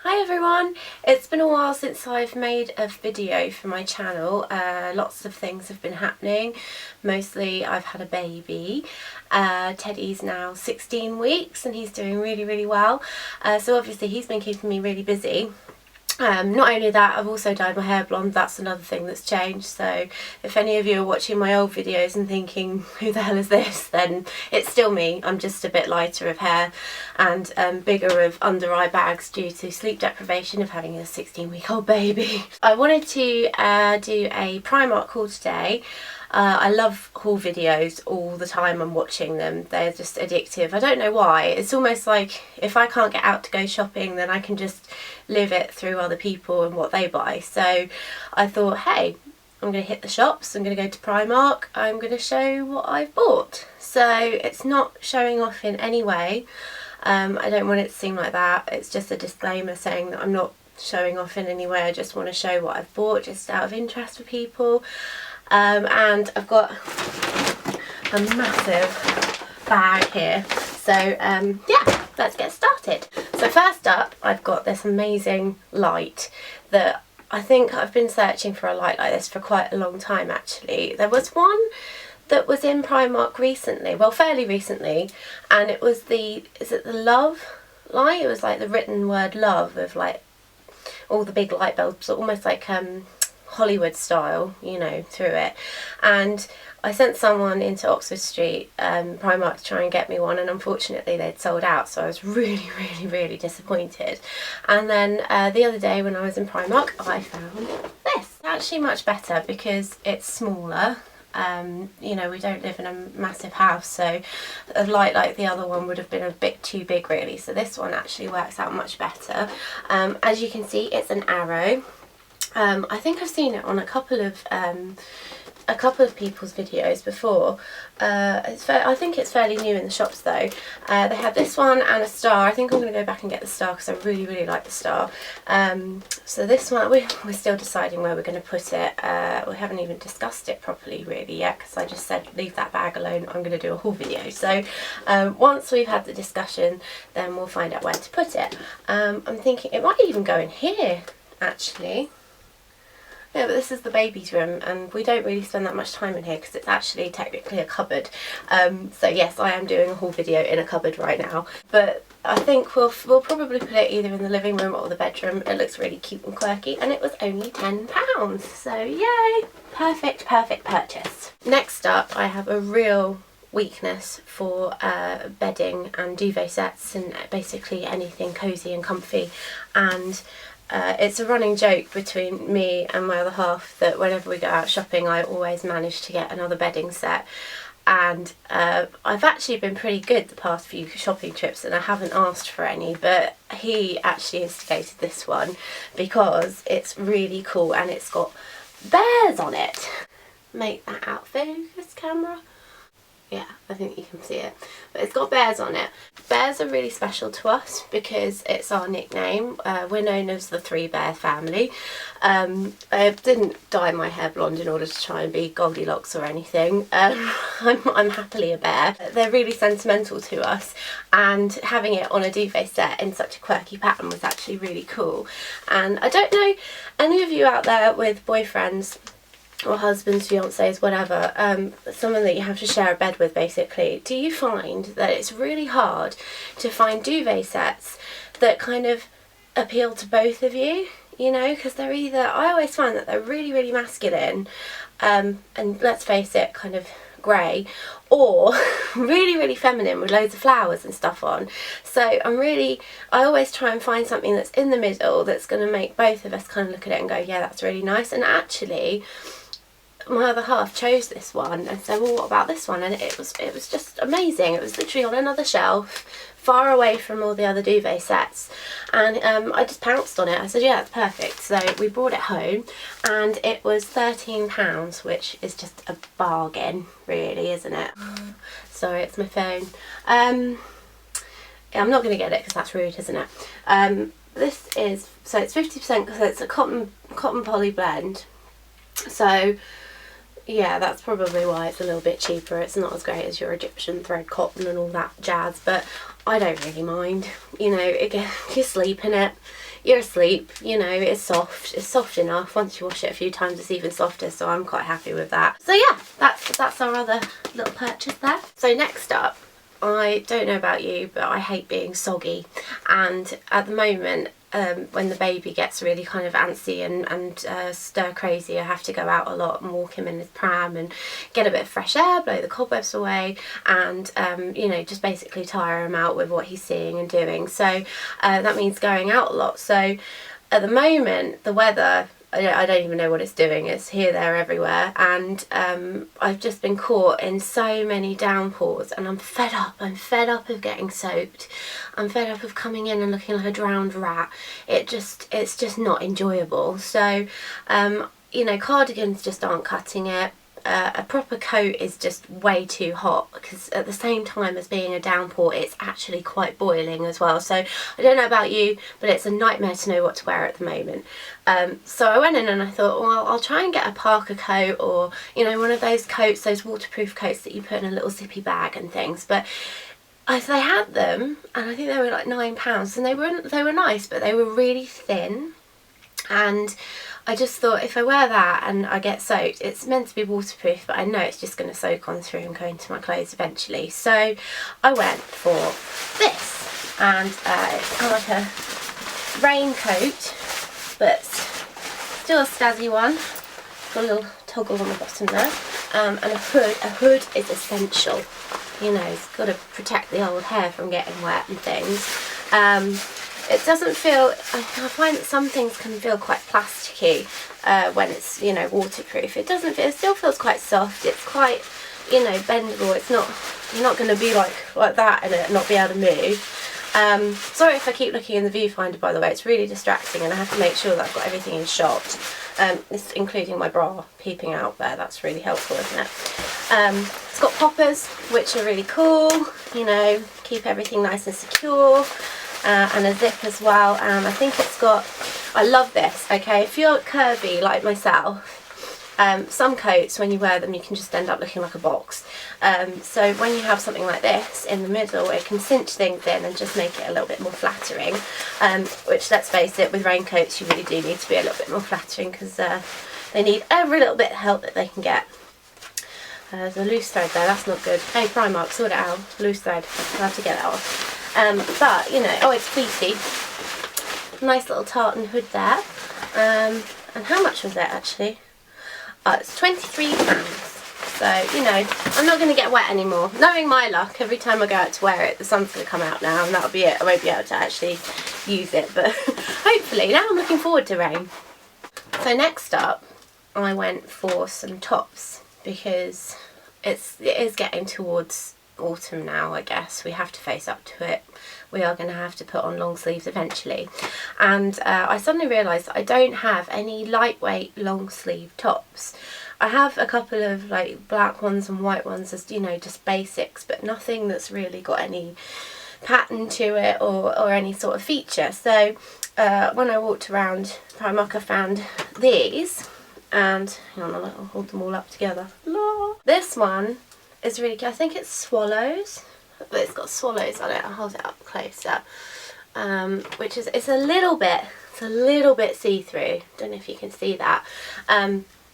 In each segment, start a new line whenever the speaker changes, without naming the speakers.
Hi everyone! It's been a while since I've made a video for my channel. Lots of things have been happening. Mostly I've had a baby. Teddy's now 16 weeks and he's doing really well. So obviously he's been keeping me really busy. Not only that, I've also dyed my hair blonde. That's another thing that's changed. So if any of you are watching my old videos and thinking, who the hell is this, then it's still me. I'm just a bit lighter of hair and bigger of under eye bags due to sleep deprivation of having a 16-week-old baby. I wanted to do a Primark haul today. I love haul videos all the time. I'm watching them. They're just addictive. I don't know why. It's almost like if I can't get out to go shopping, then I can just live it through other people and what they buy. So I thought, hey, I'm going to hit the shops. I'm going to go to Primark. I'm going to show what I've bought. So it's not showing off in any way. I don't want it to seem like that. It's just a disclaimer saying that I'm not showing off in any way. I just want to show what I've bought just out of interest for people. And I've got a massive bag here, so yeah, let's get started. So first up, I've got this amazing light that I think I've been searching for a light like this for quite a long time actually. There was one that was in Primark recently, well fairly recently, and it was is it the love light? It was like the written word love with like all the big light bulbs, almost like Hollywood style, you know, through it. And I sent someone into Oxford Street, Primark, to try and get me one, and unfortunately they'd sold out, so I was really disappointed. And then the other day when I was in Primark, I found this. It's actually much better because it's smaller. You know, we don't live in a massive house, so a light like the other one would have been a bit too big really, so this one actually works out much better. As you can see, it's an arrow. I think I've seen it on a couple of people's videos before. I think it's fairly new in the shops though. They have this one and a star. I think I'm going to go back and get the star because I really like the star. So this one, we're still deciding where we're going to put it. We haven't even discussed it properly really yet because I just said leave that bag alone, I'm going to do a haul video. So once we've had the discussion, then we'll find out where to put it. I'm thinking it might even go in here actually. Yeah, but this is the baby's room and we don't really spend that much time in here because it's actually technically a cupboard. So yes, I am doing a haul video in a cupboard right now. But I think we'll probably put it either in the living room or the bedroom. It looks really cute and quirky and it was only £10. So yay! Perfect purchase. Next up, I have a real weakness for bedding and duvet sets and basically anything cosy and comfy, and it's a running joke between me and my other half that whenever we go out shopping I always manage to get another bedding set, and I've actually been pretty good the past few shopping trips and I haven't asked for any, but he actually instigated this one because it's really cool and it's got bears on it. Make that out focus, camera. Yeah, I think you can see it. But it's got bears on it. Bears are really special to us because it's our nickname. We're known as the Three Bear family. I didn't dye my hair blonde in order to try and be Goldilocks or anything. I'm happily a bear. They're really sentimental to us, and having it on a duvet set in such a quirky pattern was actually really cool. And I don't know, any of you out there with boyfriends or husbands, fiancés, whatever, someone that you have to share a bed with basically, do you find that it's really hard to find duvet sets that kind of appeal to both of you, you know, because they're either, I always find that they're really masculine, and let's face it, kind of grey, or really feminine with loads of flowers and stuff on. So I always try and find something that's in the middle that's going to make both of us kind of look at it and go, yeah, that's really nice. And actually my other half chose this one and said, well, what about this one? And it was just amazing. It was literally on another shelf, far away from all the other duvet sets, and I just pounced on it. I said, yeah, that's perfect. So we brought it home and it was £13, which is just a bargain really, isn't it? Sorry, it's my phone. I'm not going to get it because that's rude, isn't it? This is, so it's 50% because it's a cotton poly blend, so yeah, that's probably why it's a little bit cheaper. It's not as great as your Egyptian thread cotton and all that jazz, but I don't really mind. You know, again, you sleep in it, you're asleep, you know, it's soft enough. Once you wash it a few times it's even softer, so I'm quite happy with that. So yeah, that's our other little purchase there. So next up, I don't know about you, but I hate being soggy, and at the moment when the baby gets really kind of antsy and stir crazy, I have to go out a lot and walk him in his pram and get a bit of fresh air, blow the cobwebs away, and you know, just basically tire him out with what he's seeing and doing. So that means going out a lot. So at the moment the weather, I don't even know what it's doing. It's here, there, everywhere, and I've just been caught in so many downpours, and I'm fed up. I'm fed up of getting soaked. I'm fed up of coming in and looking like a drowned rat. It's just not enjoyable. So you know, cardigans just aren't cutting it. A proper coat is just way too hot, because at the same time as being a downpour, it's actually quite boiling as well. So I don't know about you, but it's a nightmare to know what to wear at the moment. So I went in and I thought, well, I'll try and get a parka coat, or, you know, one of those coats, those waterproof coats that you put in a little zippy bag and things. But they had them, and I think they were like £9, and they were nice, but they were really thin. And I just thought, if I wear that and I get soaked, it's meant to be waterproof, but I know it's just going to soak on through and go into my clothes eventually. So I went for this, and it's kind of like a raincoat, but still a snazzy one. Got a little toggle on the bottom there, and a hood. A hood is essential. You know, it's got to protect the old hair from getting wet and things. It doesn't feel, I find that some things can feel quite plasticky when it's, you know, waterproof. It doesn't feel, it still feels quite soft. It's quite, you know, bendable. It's not, you're not going to be like that and not be able to move. Sorry if I keep looking in the viewfinder, by the way. It's really distracting, and I have to make sure that I've got everything in shot. This including my bra peeping out there. That's really helpful, isn't it? It's got poppers, which are really cool. You know, keep everything nice and secure. And a zip as well, and I think it's got, I love this, okay, if you're curvy like myself, some coats, when you wear them, you can just end up looking like a box. So when you have something like this in the middle, it can cinch things in and just make it a little bit more flattering, which, let's face it, with raincoats you really do need to be a little bit more flattering, because they need every little bit of help that they can get. There's a loose thread there, that's not good. Hey Primark, sort it out. Loose thread, I'll have to get that off. But, you know, oh, it's fleecy. Nice little tartan hood there. And how much was it actually? Oh, it's £23. So, you know, I'm not going to get wet anymore. Knowing my luck, every time I go out to wear it, the sun's going to come out now, and that'll be it. I won't be able to actually use it, but hopefully, now I'm looking forward to rain. So next up, I went for some tops, because it is getting towards autumn now. I guess we have to face up to it. We are going to have to put on long sleeves eventually, and I suddenly realised that I don't have any lightweight long sleeve tops. I have a couple of like black ones and white ones as, you know, just basics, but nothing that's really got any pattern to it or any sort of feature. So when I walked around Primark, I found these, and hang on, I'll hold them all up together. This one is really cute. I think it's swallows, but it's got swallows on it. I'll hold it up closer. Which is, it's a little bit see-through. Don't know if you can see that.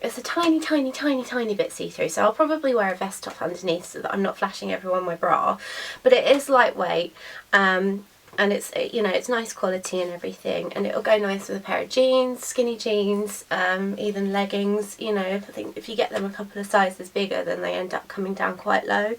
It's a tiny bit see-through, so I'll probably wear a vest top underneath so that I'm not flashing everyone my bra. But it is lightweight, and it's, you know, it's nice quality and everything, and it'll go nice with a pair of jeans, skinny jeans, even leggings. You know, I think if you get them a couple of sizes bigger, then they end up coming down quite low.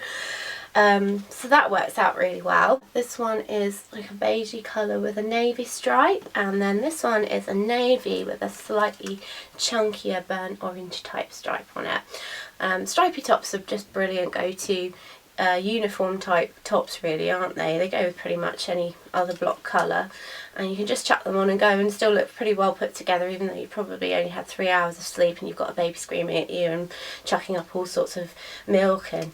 So that works out really well. This one is like a beigey colour with a navy stripe, and then this one is a navy with a slightly chunkier burnt orange type stripe on it. Stripy tops are just brilliant go-to uniform type tops, really, aren't they? They go with pretty much any other block colour, and you can just chuck them on and go and still look pretty well put together, even though you probably only had 3 hours of sleep and you've got a baby screaming at you and chucking up all sorts of milk and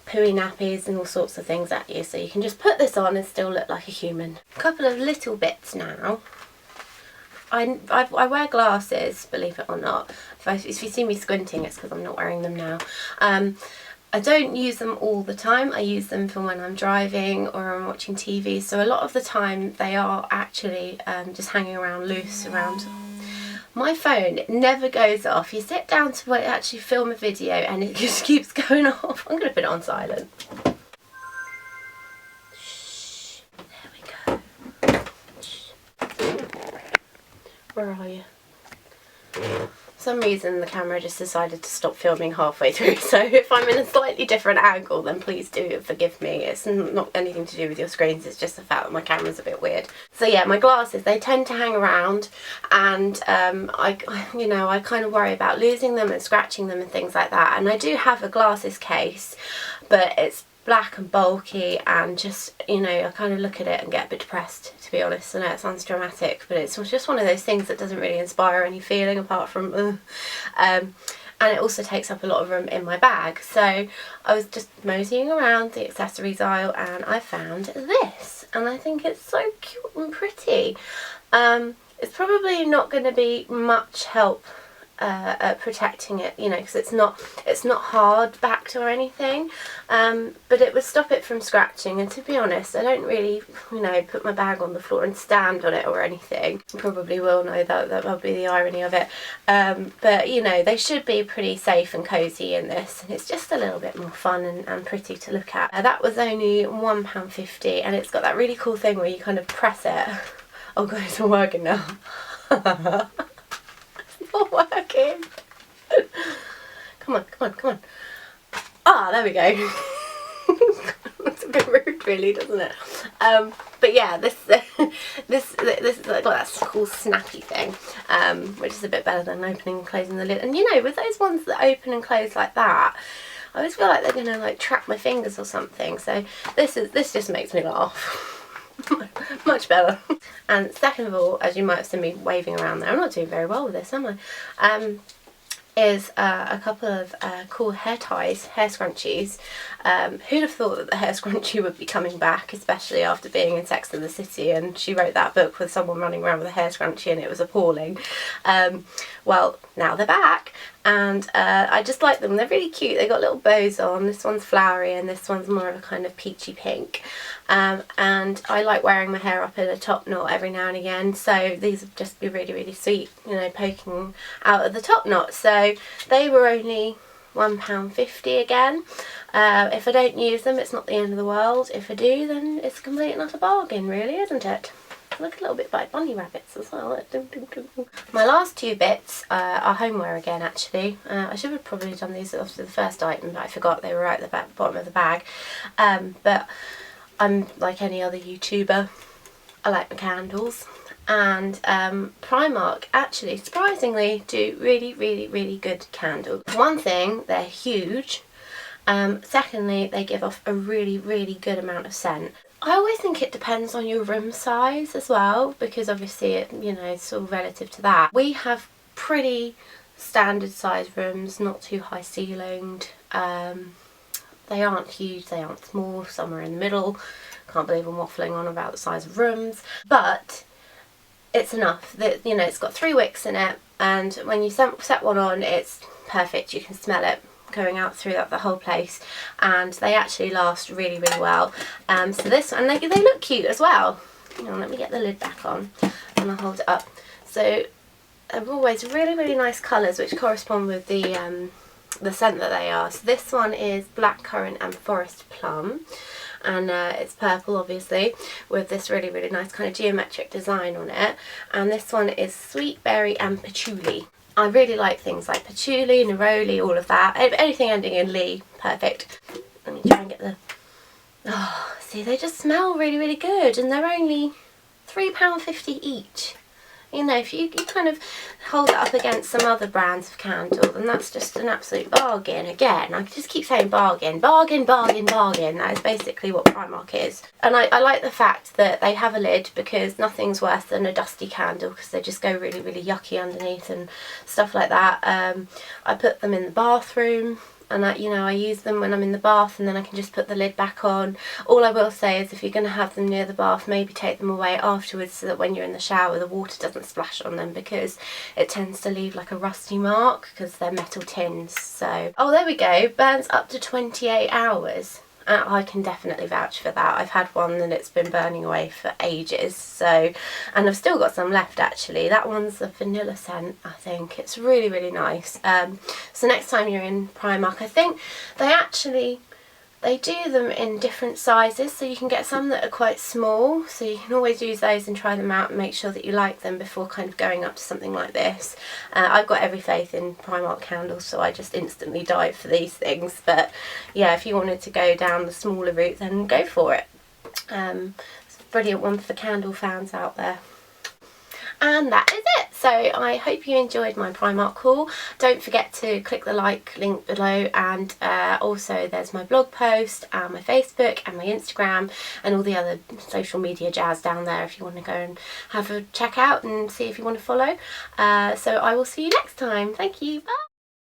pooey nappies and all sorts of things at you. So you can just put this on and still look like a human. A couple of little bits now. I wear glasses, believe it or not. If you see me squinting, it's because I'm not wearing them now. I don't use them all the time. I use them for when I'm driving or I'm watching TV. So a lot of the time they are actually just hanging around loose around. My phone never goes off. You sit down to actually film a video and it just keeps going off. I'm going to put it on silent. Shh. There we go. Shh. Where are you? For some reason the camera just decided to stop filming halfway through, so if I'm in a slightly different angle then please do forgive me. It's not anything to do with your screens, it's just the fact that my camera's a bit weird. So yeah, my glasses, they tend to hang around, and I kind of worry about losing them and scratching them and things like that. And I do have a glasses case, but it's black and bulky, and just, you know, I kind of look at it and get a bit depressed, to be honest. I know it sounds dramatic, but it's just one of those things that doesn't really inspire any feeling apart from and it also takes up a lot of room in my bag. So I was just moseying around the accessories aisle and I found this, and I think it's so cute and pretty. It's probably not going to be much help at protecting it, you know, because it's not hard backed or anything, but it would stop it from scratching. And to be honest, I don't really, you know, put my bag on the floor and stand on it or anything. You probably will know that will be the irony of it, but you know, they should be pretty safe and cozy in this, and it's just a little bit more fun and pretty to look at. That was only £1.50, and it's got that really cool thing where you kind of press it. Oh god, it's not working now. Not working. Come on, come on, come on. Ah, there we go. That's a bit rude, really, doesn't it? But yeah, this has got that cool snappy thing, which is a bit better than opening and closing the lid. And you know, with those ones that open and close like that, I always feel like they're gonna like trap my fingers or something. So this just makes me laugh. Much better. And second of all, as you might have seen me waving around there, I'm not doing very well with this, am I? Is a couple of cool hair ties, hair scrunchies. Who'd have thought that the hair scrunchie would be coming back, especially after being in Sex and the City, and she wrote that book with someone running around with a hair scrunchie and it was appalling. Well, now they're back, and I just like them. They're really cute. They got little bows on. This one's flowery and this one's more of a kind of peachy pink. And I like wearing my hair up in a top knot every now and again, so these would just be really, really sweet, you know, poking out of the top knot. So they were only £1.50 again. If I don't use them, it's not the end of the world. If I do, then it's a complete and utter bargain, really, isn't it? Look a little bit like bunny rabbits as well. My last two bits are homeware again, actually. I should have probably done these after the first item, but I forgot they were right at the bottom of the bag. But I'm like any other YouTuber, I like my candles, and Primark actually surprisingly do really, really, really good candles. One thing, they're huge. Secondly, they give off a really, really good amount of scent. I always think it depends on your room size as well, because obviously it, you know, it's all relative to that. We have pretty standard size rooms, not too high ceilinged. They aren't huge, they aren't small, somewhere in the middle. Can't believe I'm waffling on about the size of rooms, but it's enough. That, you know, it's got 3 wicks in it, and when you set one on, it's perfect. You can smell it going out through the whole place, and they actually last really, really well. So this one, they look cute as well. Hang on, let me get the lid back on and I'll hold it up. So they're always really, really nice colours which correspond with the scent that they are. So this one is blackcurrant and forest plum, and it's purple obviously, with this really, really nice kind of geometric design on it. And this one is sweet berry and patchouli. I really like things like patchouli, neroli, all of that. Anything ending in lee, perfect. Let me try and get the... Oh, see, they just smell really, really good, and they're only £3.50 each. You know, if you kind of hold it up against some other brands of candle, then that's just an absolute bargain. Again, I just keep saying bargain, bargain, bargain, bargain. That is basically what Primark is. And I like the fact that they have a lid, because nothing's worse than a dusty candle, because they just go really, really yucky underneath and stuff like that. I put them in the bathroom. and I use them when I'm in the bath, and then I can just put the lid back on. All I will say is if you're going to have them near the bath, maybe take them away afterwards so that when you're in the shower the water doesn't splash on them, because it tends to leave like a rusty mark because they're metal tins. So, oh, there we go, burns up to 28 hours. I can definitely vouch for that. I've had one and it's been burning away for ages, so, and I've still got some left actually. That one's a vanilla scent, I think. It's really, really nice. So next time you're in Primark, I think they do them in different sizes, so you can get some that are quite small, so you can always use those and try them out and make sure that you like them before kind of going up to something like this. I've got every faith in Primark candles, so I just instantly dive for these things, but yeah, if you wanted to go down the smaller route, then go for it. It's a brilliant one for candle fans out there. And that is it. So I hope you enjoyed my Primark haul. Don't forget to click the like link below, and also there's my blog post and my Facebook and my Instagram and all the other social media jazz down there if you want to go and have a check out and see if you want to follow. So I will see you next time. Thank you. Bye.